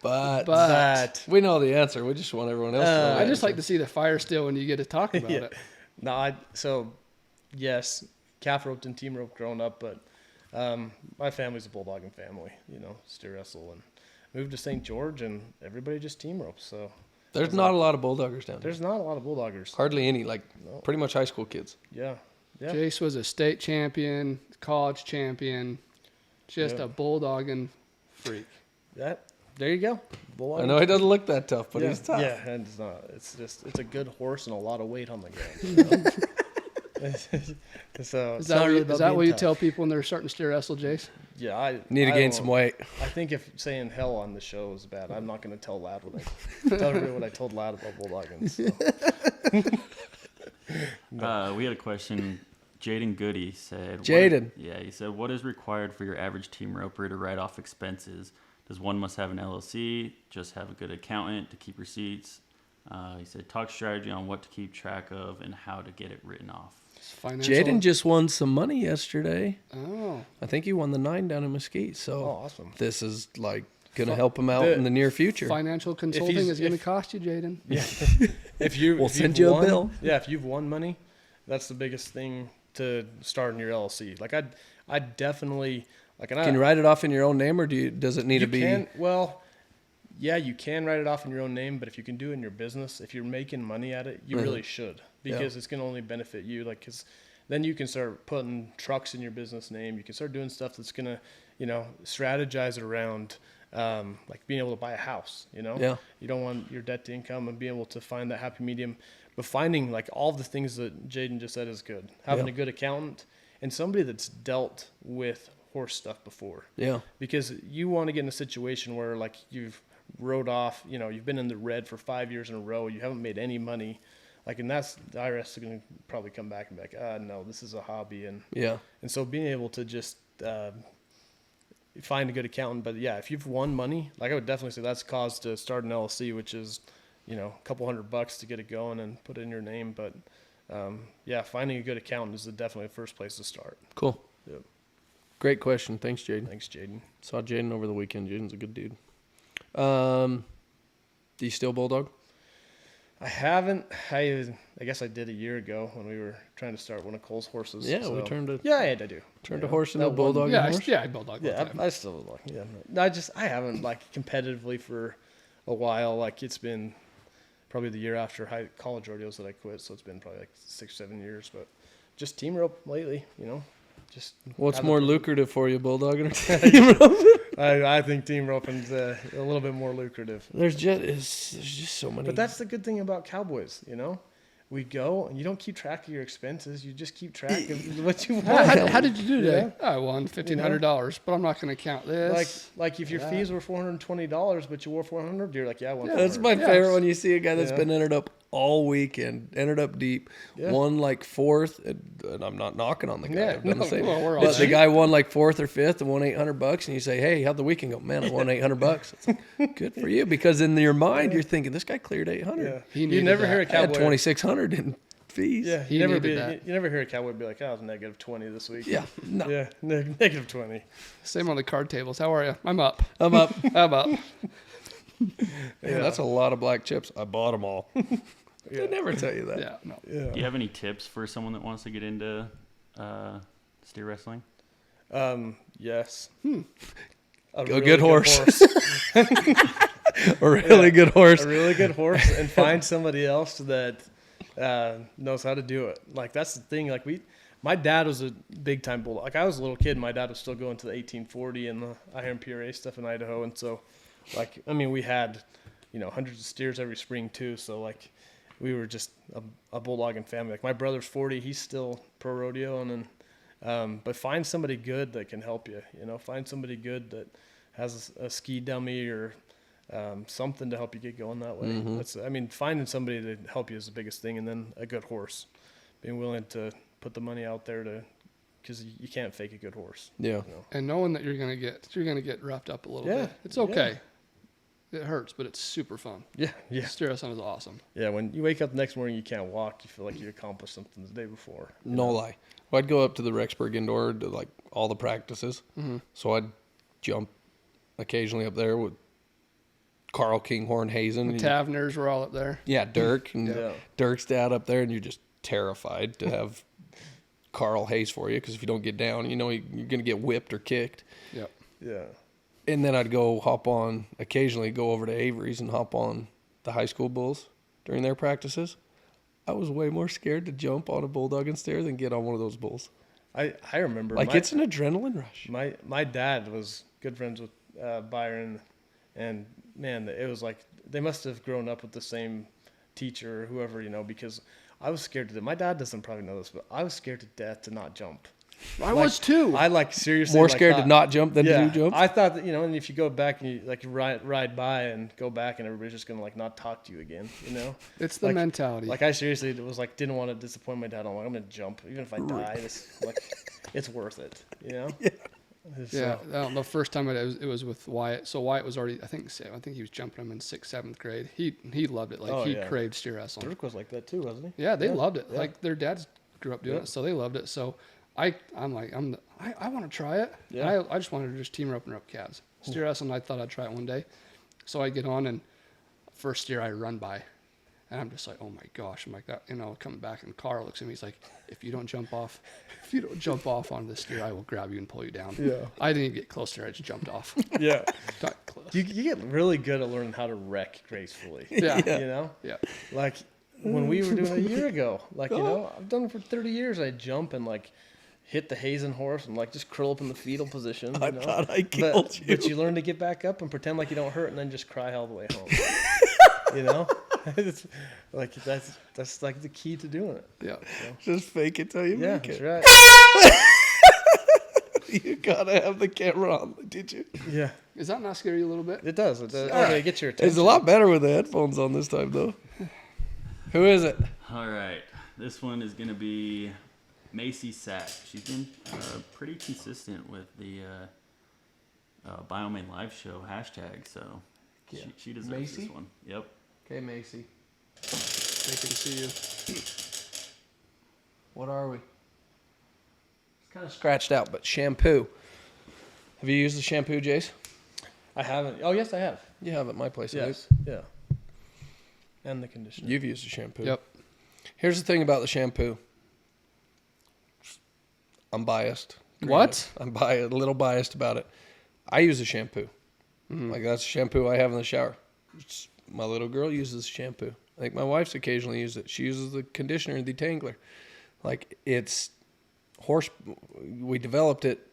But we know the answer. We just want everyone else to know the I just answer. like to see the fire still when you get to talk about Yeah. it. No, yes, calf roped and team roped growing up, but my family's a bulldogging family, steer wrestle, and moved to St. George, and everybody just team ropes. So There's not a lot of bulldoggers down there. there's not a lot of bulldoggers. Hardly any. Like No. pretty much high school kids. Yeah, yeah, Jace was a state champion, college champion, just Yeah. a bulldogging freak. there you go. Bulldogging. I know he doesn't look that tough, but yeah, he's tough. Yeah, and it's not. It's a good horse and a lot of weight on the ground. So Is it's that, not what, really you, about is that being what you tough. tell people when they're starting to steer wrestle, Jace? Yeah, I Need to I gain don't- some weight. I think if saying hell on the show is bad, I'm not going to tell Lad what I told Lad about bulldogging. So. We had a question. Jaden Goody said. Jaden. He said, what is required for your average team roper to write off expenses? Does one must have an LLC? Just have a good accountant to keep receipts? He said, talk strategy on what to keep track of and how to get it written off. It's financial. Jaden just won some money yesterday. Oh. I think he won the 9 down in Mesquite. So Oh, awesome. this is like going to help him out in the near future. Financial consulting he's- is going to if- cost you, Jaden. Yeah. We'll if send you've you a won- bill. Yeah, if you've won money, that's the biggest thing to start in your LLC. Like I'd definitely like. And Can you write it off in your own name, or does it need to be? Yeah, you can write it off in your own name, but if you can do it in your business, if you're making money at it, you really should, because it's going to only benefit you. Like, cause then you can start putting trucks in your business name. You can start doing stuff that's going to, strategize around, like being able to buy a house, Yeah. You don't want your debt to income and being able to find that happy medium, but finding like all the things that Jaden just said is good. Having Yeah. a good accountant and somebody that's dealt with horse stuff before. Yeah. Because you want to get in a situation where like you've rode off, you've been in the red for 5 years in a row, you haven't made any money, like, and that's the IRS is going to probably come back and be like, no, this is a hobby, and so being able to just find a good accountant. But yeah, if you've won money, like I would definitely say that's cause to start an LLC, which is a couple $100 to get it going and put it in your name. But yeah, finding a good accountant is definitely the first place to start. Cool. Yep. Great question. Thanks, Jaden. Thanks, Jaden. Saw Jaden over the weekend. Jaden's a good dude. Do you still bulldog? I haven't. I guess I did a year ago when we were trying to start one of Cole's horses. Yeah, so. we turned to Yeah, I do. turned Yeah. a horse into That a one- bulldog. Yeah, and horse. I bulldog. all the Yeah, time. I still like. Yeah, no, I haven't like competitively for a while. Like it's been probably the year after college rodeos that I quit, so it's been probably like 6-7 years. But just team rope lately, you know. Just What's haven't more been- lucrative for you, bulldogging or team rope? I think team roping's a little bit more lucrative. There's just so many. But that's the good thing about cowboys, you know. We go and you don't keep track of your expenses. You just keep track of what you want. How did you do today? Yeah. I won $1,500, but I'm not going to count this. Like if your fees were $420, but you wore $400, you're like, yeah, I won. That's $400. my Yes. favorite when you see a guy that's Yeah. been entered up all weekend, entered up deep, Yeah. won like fourth, and I'm not knocking on the guy. Yeah, I've done the no, same. well, we're all But the cheap. guy won like fourth or fifth and won $800, and you say, "Hey, how'd the weekend go?" Man, I won $800. It's like, good for you, because in your mind you're thinking this guy cleared 800. Yeah. He You needed never that. hear a I had cowboy. 2,600 in fees. Yeah, He you never needed that. you never hear a cowboy be like, "Oh, I was negative 20 this week." Yeah, no, Yeah, negative 20. Same on the card tables. How are you? I'm up. I'm up. I'm up. Man, that's a lot of black chips. I bought them all. Yeah. They never tell you that. Yeah, no. Yeah. Do you have any tips for someone that wants to get into steer wrestling? Yes. A good horse. A really good horse. A really good horse, and find somebody else that knows how to do it. Like that's the thing. Like my dad was a big time bull. Like I was a little kid, my dad was still going to the 1840 and the IMPRA stuff in Idaho, and so, like I mean, we had, you know, hundreds of steers every spring too. So like, we were just a bulldogging family. Like my brother's 40, he's still pro rodeo, and then, but find somebody good that can help you. You know, find somebody good that has a ski dummy or something to help you get going that way. That's, I mean, finding somebody to help you is the biggest thing, and then a good horse. Being willing to put the money out there because you can't fake a good horse. Yeah. You know? And knowing that you're gonna get roughed up a little Yeah, bit. It's okay. It hurts, but it's super fun. Yeah, yeah, Steer wrestling is awesome. yeah. When you wake up the next morning, you can't walk. You feel like you accomplished something the day before. you No know? lie. Well, I'd go up to the Rexburg indoor to like all the practices. So I'd jump occasionally up there with Carl Kinghorn Hazen. The Taverners were all up there. Yeah, Dirk. And Yeah. Dirk's dad up there, and you're just terrified to have Carl Hayes for you, because if you don't get down, you know you're going to get whipped or kicked. Yep. Yeah. And then I'd occasionally go over to Avery's and hop on the high school bulls during their practices. I was way more scared to jump on a bulldog and steer than get on one of those bulls. I remember. Like, it's an adrenaline rush. My dad was good friends with Byron, and man, it was like they must have grown up with the same teacher or whoever, you know, because I was scared to death. My dad doesn't probably know this, but I was scared to death to not jump. I was too. I like seriously More like, scared to thought- not jump than yeah, to do jumps? I thought that, you know, and if you go back and you like ride by and go back and everybody's just gonna like not talk to you again, you know. It's the like- mentality. Like I seriously was like didn't want to disappoint my dad. I'm like, I'm gonna jump even if I die. It's like it's worth it, you know. yeah. The first time it was with Wyatt. So Wyatt was already I think he was jumping him in 6th, 7th grade. He loved it. Like Oh, he yeah. craved steer wrestling. Dirk was like that too, wasn't he? Yeah, they loved it. Yeah. Like their dads grew up doing Yeah. it, so they loved it. So I want to try it. Yeah. And I just wanted to just team rope and rope calves. Steer wrestling, I thought I'd try it one day. So I get on, and first steer I run by, and I'm just like, oh my gosh, I'm like that, you know, coming back, and Carl looks at me, he's like, if you don't jump off on this steer, I will grab you and pull you down. Yeah. I didn't even get close there, I just jumped off. Yeah. Got close. You get really good at learning how to wreck gracefully. Yeah. You know? Yeah. Like when we were doing a year ago, like, you know, I've done it for 30 years. I jump and like hit the Hazen horse and like just curl up in the fetal position. You I know? thought I killed you. But you learn to get back up and pretend like you don't hurt and then just cry all the way home. You know? It's like that's like the key to doing it. Yeah. Just fake it till you Yeah, make that's it. right. You gotta have the camera on, did you? Yeah. Does that not scare you a little bit? It does. It does. All right. It gets your attention. It's a lot better with the headphones on this time, though. Who is it? All right, this one is gonna be Macy Sack. She's been pretty consistent with the BioMane live show hashtag, so Yeah. she deserves Macy? this one. Yep. Okay, Macy. They can see you. What are we? It's kind of scratched out, but shampoo. Have you used the shampoo, Jace? I haven't. Oh, yes, I have. You have at my place. I Yes. Yeah. And the conditioner. You've used a shampoo. Yep. Here's the thing about the shampoo. I'm biased. What? I'm a little biased about it. I use a shampoo. Like that's the shampoo I have in the shower. My little girl uses shampoo. I think my wife's occasionally used it. She uses the conditioner and detangler. Like it's horse. We developed it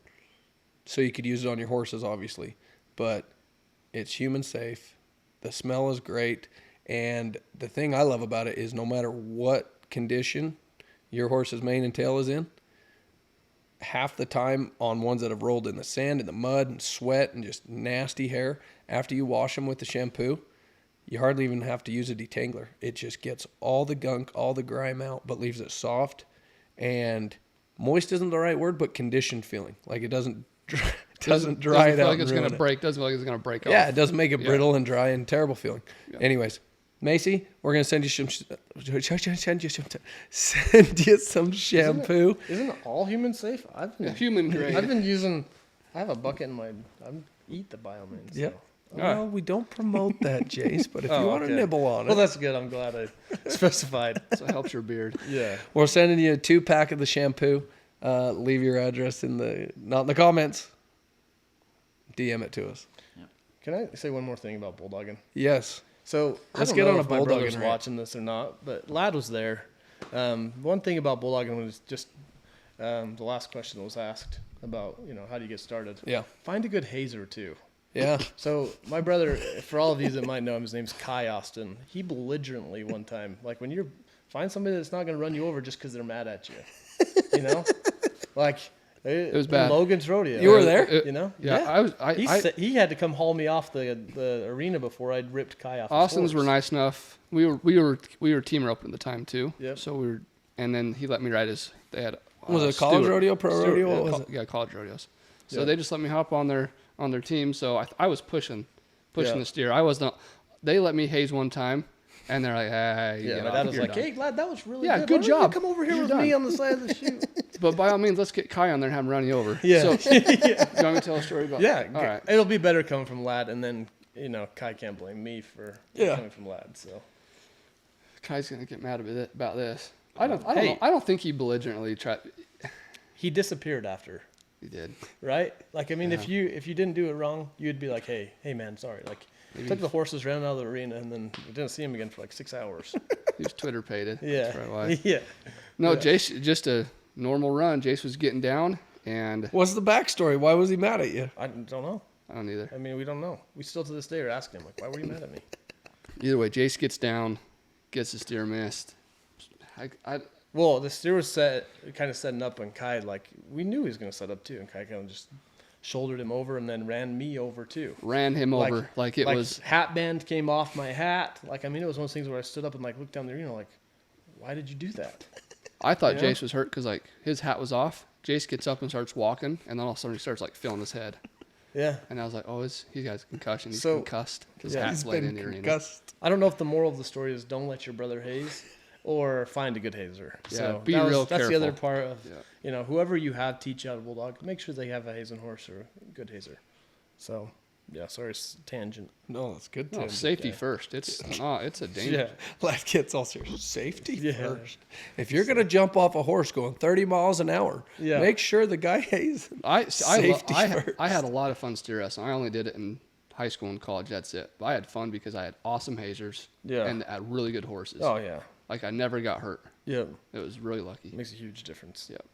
so you could use it on your horses, obviously, but it's human safe. The smell is great, and the thing I love about it is no matter what condition your horse's mane and tail is in, half the time on ones that have rolled in the sand and the mud and sweat and just nasty hair, after you wash them with the shampoo, you hardly even have to use a detangler. It just gets all the gunk, all the grime out, but leaves it soft and moist isn't the right word, but conditioned feeling. Like it doesn't dry Doesn't it feel out. like And it's ruin gonna it. break. Doesn't feel like it's gonna break off. Yeah, it doesn't make it Yeah. brittle and dry and terrible feeling. Yeah. Anyways, Macy, we're gonna send you some shampoo. Isn't it all human safe? Human grade. I've been using. I have a bucket in my. I eat the BioMane. So. Yep. All right. Well, we don't promote that, Jace, but if you Oh, want to okay. nibble on it, Well, that's good. I'm glad I specified. So it helps your beard. Yeah. we're sending you a 2-pack of the shampoo. Leave your address not in the comments. DM it to us. Can I say one more thing about bulldogging? Yes. So Let's I don't get know on a if my bulldogging brother's rant. watching this or not, but Lad was there. One thing about bulldogging was just the last question that was asked about, how do you get started? Yeah. Find a good hazer too. Yeah. So my brother, for all of you that might know him, his name's Kai Austin. He belligerently one time, like when you're find somebody that's not going to run you over just because they're mad at you, like it was bad. Logan's rodeo. You were there? Yeah. He had to come haul me off the arena before I'd ripped Kai off. Austins his were horse. nice enough. We were team roping at the time too. Yep. So and then he let me ride his. They had. Was it a college Stewart. rodeo, pro Stewart, rodeo? Yeah, What was it? yeah, college rodeos. So Yeah. they just let me hop on their team. So I was pushing Yeah. the steer. I was not. They let me haze one time, and they're like, "Hey, Yeah, get my off, dad was you're like, done." "Hey, lad, that was really Yeah, good. good Why don't you job. come over here You're with done." me on the side of the chute." But by all means, let's get Kai on there and have him run you over. Yeah. So, you want me to tell a story about? Yeah, All right. it'll be better coming from Lad, and then Kai can't blame me for coming from Lad. So Kai's gonna get mad about this. I don't Hey. know. I don't think he belligerently tried. he disappeared after, He did. right? Like, I mean, if you didn't do it wrong, you'd be like, "Hey, man, sorry." Like, took the horses, ran out of the arena, and then we didn't see him again for like 6 hours. He was Twitter pated. Yeah, That's right why. yeah. No, Yeah. Jace, just a normal run. Jace was getting down, and What's the backstory? Why was he mad at you? I don't know. I don't either. I mean, we don't know. We still to this day are asking him, like, "Why were you mad at me?" Either way, Jace gets down, gets the steer missed. Well, the steer was kind of setting up on Kai. Like, we knew he was going to set up too, and Kai kind of just shouldered him over and then ran me over too. ran him over like it was. hat band came off my hat. Like, I mean, it was one of those things where I stood up and like looked down the arena, like, why did you do that? I thought Yeah. Jace was hurt because like his hat was off. Jace gets up and starts walking, and then all of a sudden he starts like feeling his head. Yeah. And I was like, oh, he has a concussion. He's So- concussed. His Yeah. hat's laying in the arena. concussed. I don't know if the moral of the story is don't let your brother haze or find a good hazer. Yeah, So be real that's the other careful. part of, Yeah. whoever you have teach out a bulldog, make sure they have a hazing horse or a good hazer. So, yeah, sorry, tangent. No, that's good. No, Tim. safety first. It's a danger. Yeah. That gets all serious. Safety Yeah. first. If you're gonna jump off a horse going 30 miles an hour, Yeah. make sure the guy has safety first. I had a lot of fun steer wrestling. I only did it in high school and college. That's it. But I had fun because I had awesome hazers. Yeah. And had really good horses. Oh, yeah. Like I never got hurt. Yeah. It was really lucky. Makes a huge difference. Yep.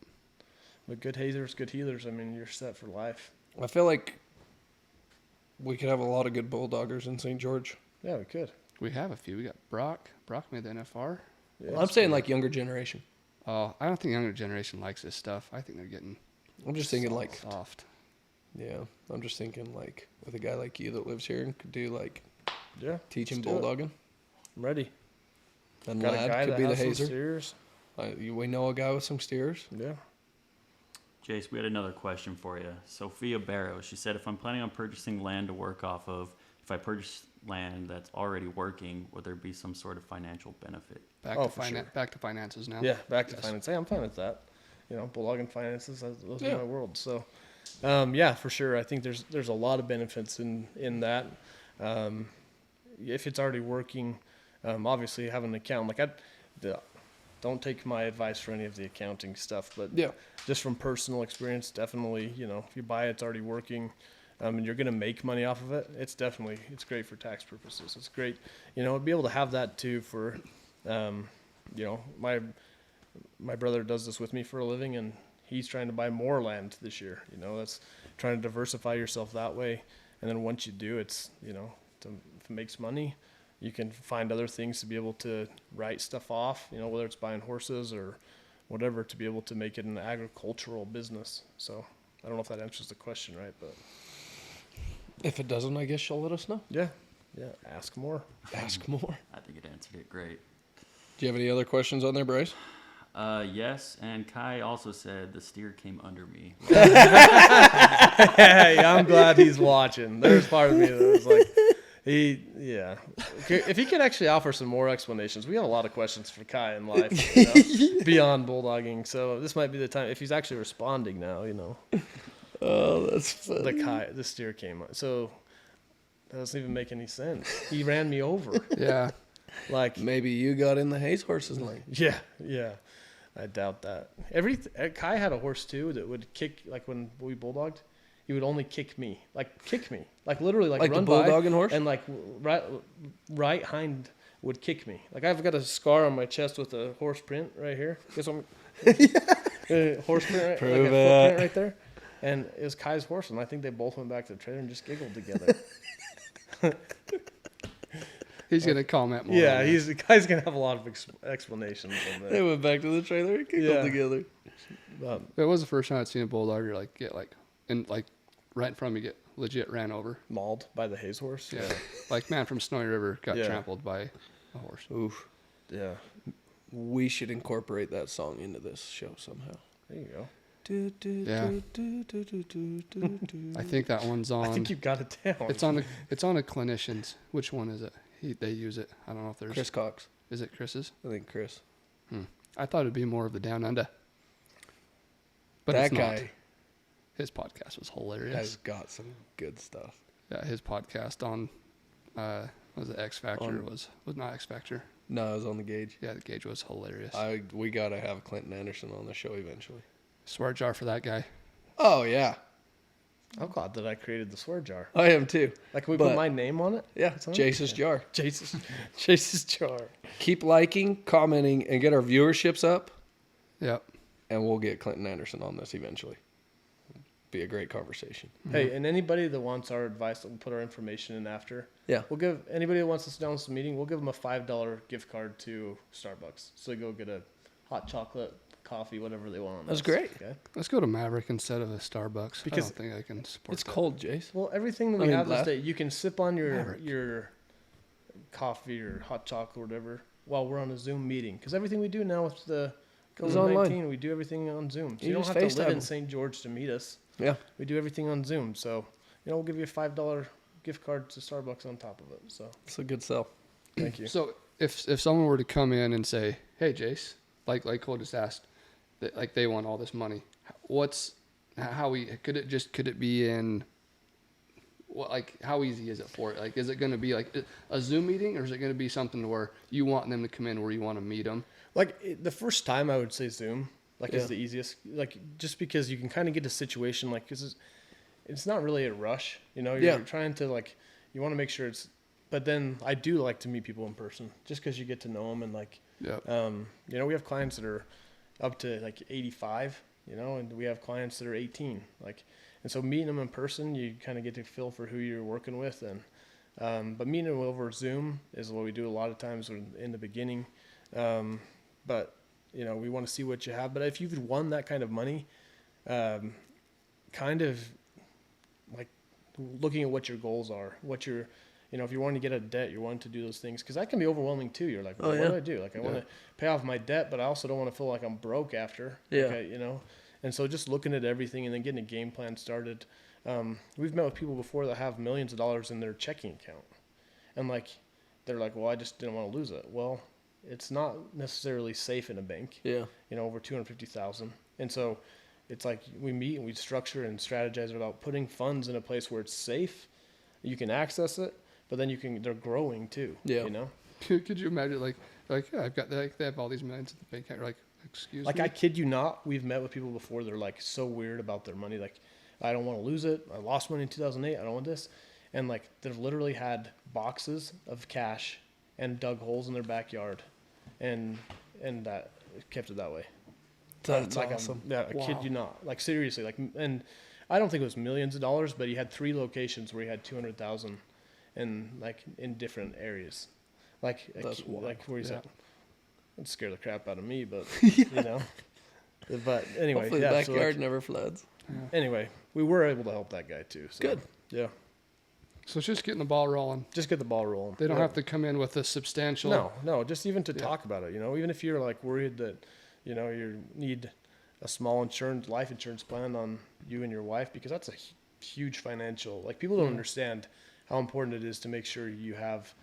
But good hazers, good healers, I mean, you're set for life. I feel like we could have a lot of good bulldoggers in St. George. Yeah, we could. We have a few. We got Brock. Brock made the NFR. Yeah. I'm saying like younger generation. Oh, I don't think younger generation likes this stuff. I think they're getting I'm just thinking like, soft. yeah, I'm just thinking like with a guy like you that lives here and could do like Yeah. teach him let's do it. bulldogging. I'm ready. And Got a guy Lad could that be the has some hazer. steers. We know a guy with some steers. Yeah. Jace, we had another question for you. Sophia Barrow, she said, if I'm planning on purchasing land to work off of, if I purchase land that's already working, would there be some sort of financial benefit? Back Oh, to for sure. back to finances now. Yeah, back to Yes. finance. Hey, I'm fine with that. Bulldogging finances, those Yeah. are my world. So, yeah, for sure. I think there's a lot of benefits in that. If it's already working, Obviously, having an account, don't take my advice for any of the accounting stuff, but Yeah. just from personal experience, definitely, if you buy it's already working, and you're going to make money off of it, it's great for tax purposes. It's great, to be able to have that too for, my brother does this with me for a living, and he's trying to buy more land this year. That's trying to diversify yourself that way. And then once you do, if it makes money, you can find other things to be able to write stuff off, whether it's buying horses or whatever, to be able to make it an agricultural business. So I don't know if that answers the question right, but If it doesn't, I guess you'll let us know. yeah, ask more. Ask more. I think it answered it great. Do you have any other questions on there, Bryce? Yes, and Kai also said the steer came under me. Hey, I'm glad he's watching. There's part of me that was like, if he could actually offer some more explanations, we have a lot of questions for Kai in life, beyond bulldogging. So this might be the time if he's actually responding now. Oh, that's funny. The steer came on. So that doesn't even make any sense. He ran me over. Yeah. Like maybe you got in the Hayes horse's lane. Yeah. I doubt that. Kai had a horse too that would kick, like when we bulldogged, he would only kick me, like literally, like the run by bulldogging horse, and like right hind would kick me. Like I've got a scar on my chest with a horse print right here. Guess what? Horse print, right, Prove like a it. footprint right there. And it was Kai's horse, and I think they both went back to the trailer and just giggled together. He's gonna comment more. Yeah, on Kai's gonna have a lot of explanations on They that. went back to the trailer and giggled Yeah. together. It was the first time I'd seen a bulldogger get right in front of me get legit ran over. Mauled by the Hayes horse. Yeah. Like man from Snowy River got Yeah. trampled by a horse. Oof. Yeah. We should incorporate that song into this show somehow. There you go. Yeah. I think that one's on. I think you got it down. It's on a clinician's. Which one is it? They use it. I don't know if there's. Chris Cox. Is it Chris's? I think Chris. I thought it'd be more of the Down Under. But That it's not. guy His podcast was hilarious. has got some good stuff. Yeah, his podcast on was it X Factor? Was not X Factor. No, I was on the gauge. Yeah, the gauge was hilarious. We gotta have Clinton Anderson on the show eventually. Swear jar for that guy. Oh yeah, I'm glad that I created the swear jar. I am too. Like, can we But- put my name on it? Yeah, It's on it? Jace's jar. Jace's jar. Keep liking, commenting, and get our viewerships up, Yep. and we'll get Clinton Anderson on this eventually. Be a great conversation. Hey, and anybody that wants our advice, we'll put our information in after. Yeah. We'll give anybody that wants to sit down with this meeting, we'll give them a $5 gift card to Starbucks. So they go get a hot chocolate, coffee, whatever they want. on That's this, great. Okay. Let's go to Maverick instead of a Starbucks. Because I don't think I can support It's that. cold, Jace. Well, everything that I we mean, have is laugh. that you can sip on Maverick. your coffee or hot chocolate or whatever while we're on a Zoom meeting. Because everything we do now with the Is COVID-19, we do everything on Zoom. So You you don't just have to live FaceTime in them. St. George to meet us. Yeah. We do everything on Zoom. So, we'll give you a $5 gift card to Starbucks on top of it. So, It's a good sell. thank you. So if someone were to come in and say, "Hey, Jace," like Cole just asked, that, like they want all this money, could it be in? What, like, how easy is it for it? Like, is it going to be like a Zoom meeting, or is it going to be something where you want them to come in, where you want to meet them? The first time I would say Zoom, Yeah. is the easiest. Like, just because you can kind of get a situation, like, because it's not really a rush. You're Yeah. trying to, like, you want to make sure it's, but then I do like to meet people in person just because you get to know them. And, like, Yeah. we have clients that are up to, like, 85, and we have clients that are 18. Like, and so meeting them in person, you kind of get to feel for who you're working with. And, but meeting them over Zoom is what we do a lot of times in the beginning. But, we want to see what you have. But if you've won that kind of money, kind of like looking at what your goals are, what your, if you're wanting to get out of debt, you're wanting to do those things. Because that can be overwhelming too. You're like, well, what do I do? Like, I want to pay off my debt, but I also don't want to feel like I'm broke after. Yeah. Okay, And so just looking at everything and then getting a game plan started. We've met with people before that have millions of dollars in their checking account. And, like, they're like, well, I just didn't want to lose it. Well, it's not necessarily safe in a bank. Yeah. Over 250,000. And so it's like we meet and we structure and strategize about putting funds in a place where it's safe, you can access it, but then they're growing too. Yeah. Could you imagine like yeah, I've got they have all these millions at the bank account. You're like, excuse Like, me. I kid you not, we've met with people before. They're like so weird about their money. Like, I don't want to lose it. I lost money in 2008. I don't want this. And like, they've literally had boxes of cash and dug holes in their backyard, and that kept it that way. That's Like, awesome. Yeah, I kid Wow. you not. Like, seriously. Like, and I don't think it was millions of dollars, but he had 3 locations where he had 200,000, and like in different areas. Like, That's wild. like where he's Yeah. at. It'd scare the crap out of me, but you know. But anyway, Hopefully yeah. the so, backyard like, never floods. anyway, we were able to help that guy too. So, Good. Yeah. So it's just getting the ball rolling. Just get the ball rolling. They don't Yeah. have to come in with a substantial. No, just even to Yeah. talk about it, you know, even if you're like worried that, you know, you need a small life insurance plan on you and your wife, because that's a huge financial, like, people don't understand how important it is to make sure you have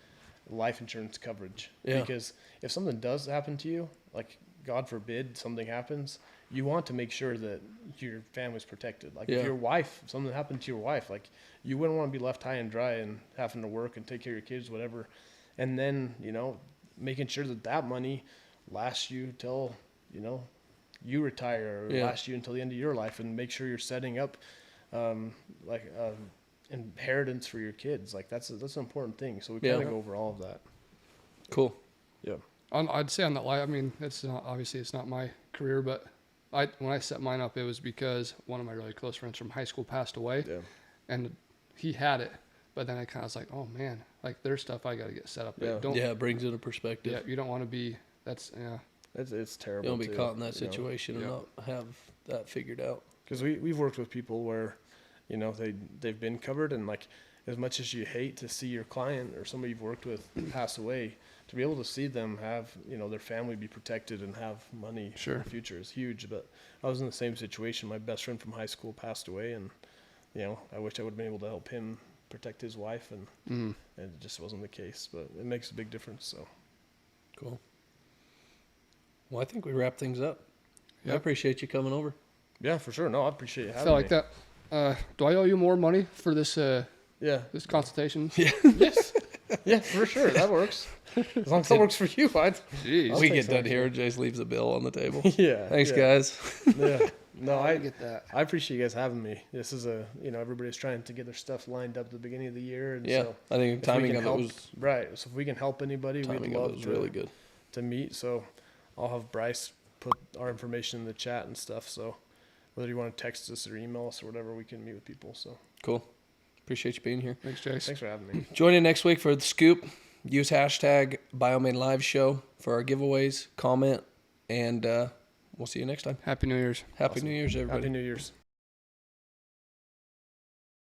life insurance coverage. Yeah. Because if something does happen to you, like, God forbid something happens, you want to make sure that your family's protected. Like, Yeah. if your wife, something happened to your wife, like, you wouldn't want to be left high and dry and having to work and take care of your kids, whatever. And then, you know, making sure that that money lasts you till, you know, you retire, or Yeah. lasts you until the end of your life, and make sure you're setting up, like, inheritance for your kids. Like, that's an important thing. So we Yeah. kind of go over all of that. Cool. Yeah. I'd say on that line. I mean, it's not obviously it's not my career, but when I set mine up, it was because one of my really close friends from high school passed away, Yeah. and he had it. But then I kind of was like, oh man, like there's stuff I got to get set up. Yeah. Don't, Yeah, it brings it a perspective. yeah, you don't want to be. That's yeah. It's terrible. You don't be too, caught in that you know. situation and Yeah. not have that figured out. Because we've worked with people where, you know, they've been covered, and like, as much as you hate to see your client or somebody you've worked with pass away, to be able to see them have, you know, their family be protected and have money Sure. in the future is huge. But I was in the same situation. My best friend from high school passed away, and, you know, I wish I would have been able to help him protect his wife, and it just wasn't the case. But it makes a big difference. So Cool. Well, I think we wrap things up. I Yeah. appreciate you coming over. yeah, for sure. No, I appreciate you I having feel like me. that. Do I owe you more money for this Yeah. this consultation? Yes. Yeah, for sure. That works. As long as that works for you, I'd. Jeez. I'll we take get some done extra. here, Jace leaves a bill on the table. Yeah. Thanks, yeah. guys. Yeah. No, I I get that. I appreciate you guys having me. This is you know, everybody's trying to get their stuff lined up at the beginning of the year, and Yeah, so I think if we timing can of help, it was right. So if we can help anybody, we'd timing of love it was to, really good. to meet. So I'll have Bryce put our information in the chat and stuff. So whether you want to text us or email us or whatever, we can meet with people. So Cool. Appreciate you being here. Thanks, Jace. thanks for having me. Join in next week for the scoop. Use hashtag BioMane Live Show for our giveaways. Comment, and we'll see you next time. Happy New Year's. Happy New Year's, everybody. Happy New Year's.